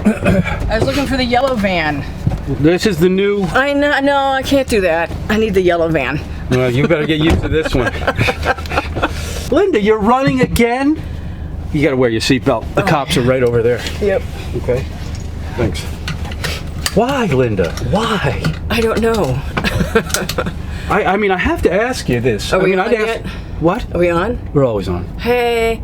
I was looking for the yellow van. This is the new... No, I can't do that. I need the yellow van. Well, you better get used to this one. Linda, you're running again? You gotta wear your seatbelt. The cops are right over there. Yep. Okay. Thanks. Why, Linda? Why? I don't know. I mean, I have to ask you this. Are we on I'd yet? What? Are we on? We're always on. Hey.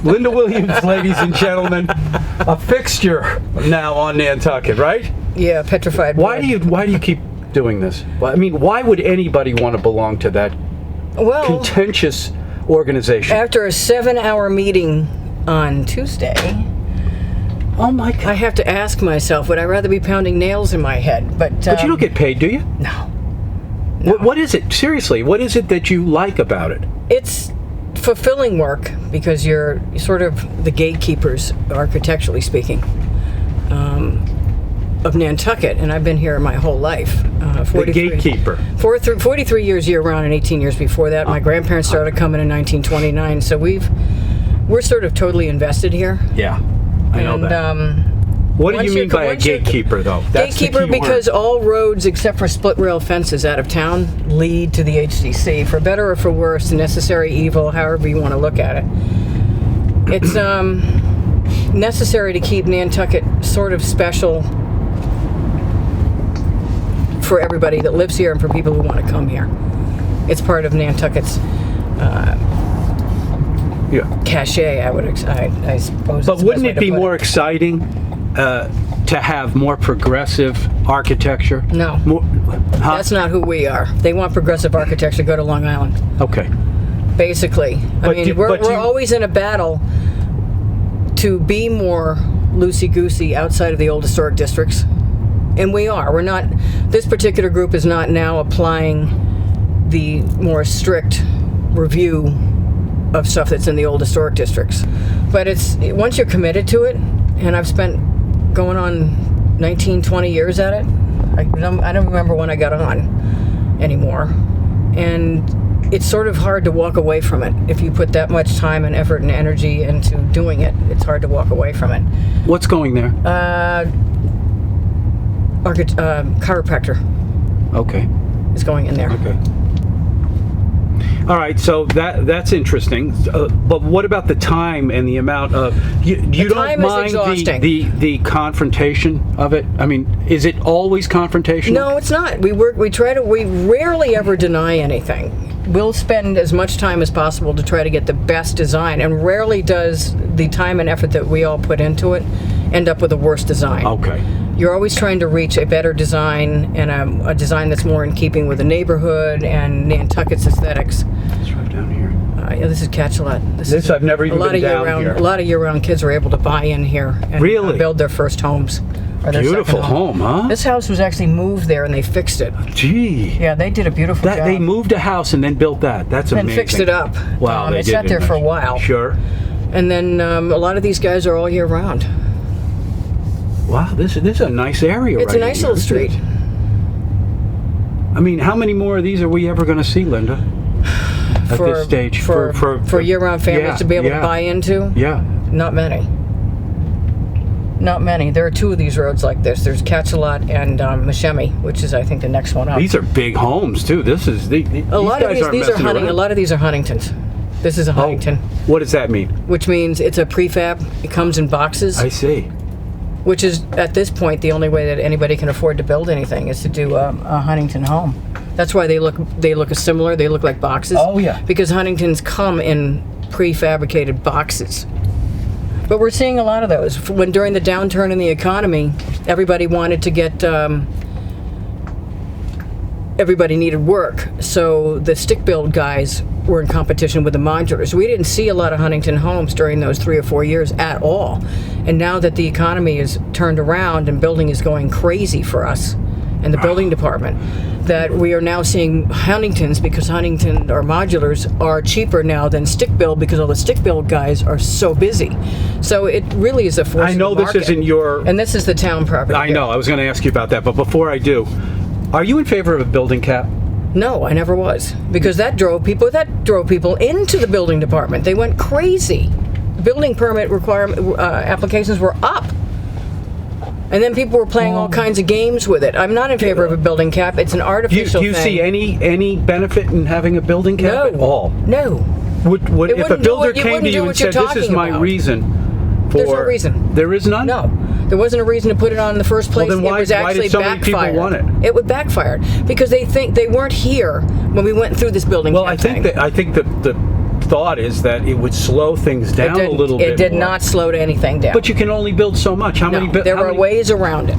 Linda Williams, ladies and gentlemen, a fixture now on Nantucket, right? Yeah, petrified. Why do you keep doing this? Well, I mean, why would anybody want to belong to that contentious organization? After a 7-hour meeting on Tuesday, oh my God, I have to ask myself, would I rather be pounding nails in my head? But you don't get paid, do you? No. What is it? Seriously, what is it that you like about it? It's fulfilling work because you're sort of the gatekeepers, architecturally speaking, of Nantucket, and I've been here my whole life. The gatekeeper. 43 years year-round and 18 years before that. My grandparents started coming in 1929, so we're sort of totally invested here. Yeah, I know that. What do you mean by a gatekeeper, though? That's gatekeeper because all roads except for split rail fences out of town lead to the HDC, for better or for worse, necessary evil, however you want to look at it. It's necessary to keep Nantucket sort of special for everybody that lives here and for people who want to come here. It's part of Nantucket's cachet, I suppose. But wouldn't it be more exciting to have more progressive architecture? No. That's not who we are. They want progressive architecture, go to Long Island. Okay. Basically. We're always in a battle to be more loosey-goosey outside of the old historic districts. And we are. We're not. This particular group is not now applying the more strict review of stuff that's in the old historic districts. But it's once you're committed to it, and I've spent going on 19, 20 years at it. I don't remember when I got on anymore. And it's sort of hard to walk away from it. If you put that much time and effort and energy into doing it, it's hard to walk away from it. What's going there? Chiropractor. Okay. Is going in there. Okay. All right, so that's interesting. But what about the time and the amount of... You don't mind the confrontation of it? I mean, is it always confrontational? No, it's not. We rarely ever deny anything. We'll spend as much time as possible to try to get the best design, and rarely does the time and effort that we all put into it end up with a worse design. Okay. You're always trying to reach a better design and a design that's more in keeping with the neighborhood and Nantucket's aesthetics. It's right down here. Yeah, this is Catch-A-Lot. This I've never even been down here. A lot of year-round kids are able to buy in here and build their first homes. Beautiful home, huh? This house was actually moved there and they fixed it. Gee. Yeah, they did a beautiful job. They moved a house and then built that. That's amazing. And fixed it up. Wow, it sat there for a while. Sure. And then a lot of these guys are all year round. Wow, this is a nice area. It's a nice little street. I mean, how many more of these are we ever going to see, Linda? At this stage, for year-round families to be able to buy into? Yeah. Not many. Not many. There are two of these roads like this. There's Catch-A-Lot and Mashemmy, which is, I think, the next one up. These are big homes too. This is a lot of these are Huntingtons. This is a Huntington. What does that mean? Which means it's a prefab. It comes in boxes. I see. Which is, at this point, the only way that anybody can afford to build anything is to do a Huntington home. That's why they look similar. They look like boxes. Oh, yeah. Because Huntingtons come in prefabricated boxes. But we're seeing a lot of those. When during the downturn in the economy, everybody wanted to get... everybody needed work. So the stick-build guys were in competition with the modulars. We didn't see a lot of Huntington homes during those 3 or 4 years at all. And now that the economy is turned around and building is going crazy for us and the building department, that we are now seeing Huntingtons because Huntington or modulars are cheaper now than stick-build because all the stick-build guys are so busy. So it really is a force. I know this isn't your... And this is the town property. I know. I was going to ask you about that. But before I do, are you in favor of a building cap? No, I never was, because that drove people into the building department. They went crazy. building permit applications were up. And then people were playing all kinds of games with it. I'm not in favor of a building cap. It's an artificial thing. Do you see any benefit in having a building cap at all? No. Would if a builder came to you and said, "This is my reason for..." There's no reason. There is none? No. There wasn't a reason to put it on in the first place. Well, then why did so many people want it? It would backfire because they think they weren't here when we went through this building cap thing. I think that the thought is that it would slow things down a little bit. It did not slow anything down. But you can only build so much. There were ways around it.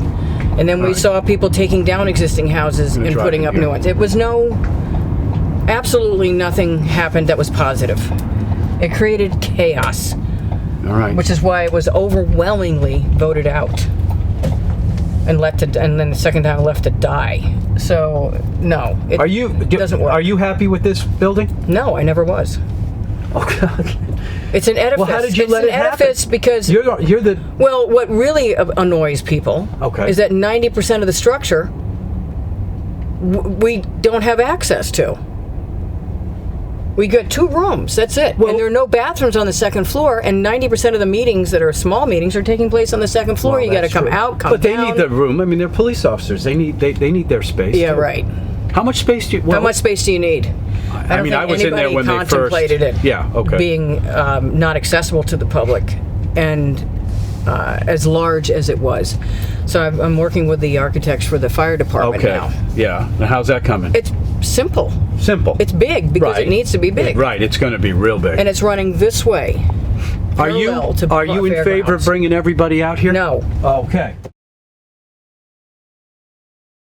And then we saw people taking down existing houses and putting up new ones. It was absolutely nothing happened that was positive. It created chaos. All right. Which is why it was overwhelmingly voted out. And then the second time left to die. So, no. It doesn't work. Are you happy with this building? No, I never was. Okay. It's an edifice. Well, how did you let it happen? It's an edifice because you're the... Well, what really annoys people is that 90% of the structure we don't have access to. We got 2 rooms, that's it. Well, and there are no bathrooms on the second floor, and 90% of the meetings that are small meetings are taking place on the second floor. Well, you got to come out, come down. But they need the room. I mean, they're police officers. They need their space. Yeah, too. right. How much space do you... How much space do you need? I mean, I was in there when they first... contemplated it being not accessible to the public and as large as it was. So I'm working with the architects for the fire department now. Yeah. Now, how's that coming? It's simple. Simple. It's big because it needs to be big. Right. It's going to be real big. And it's running this way. Are you in favor of bringing everybody out here? No. Okay.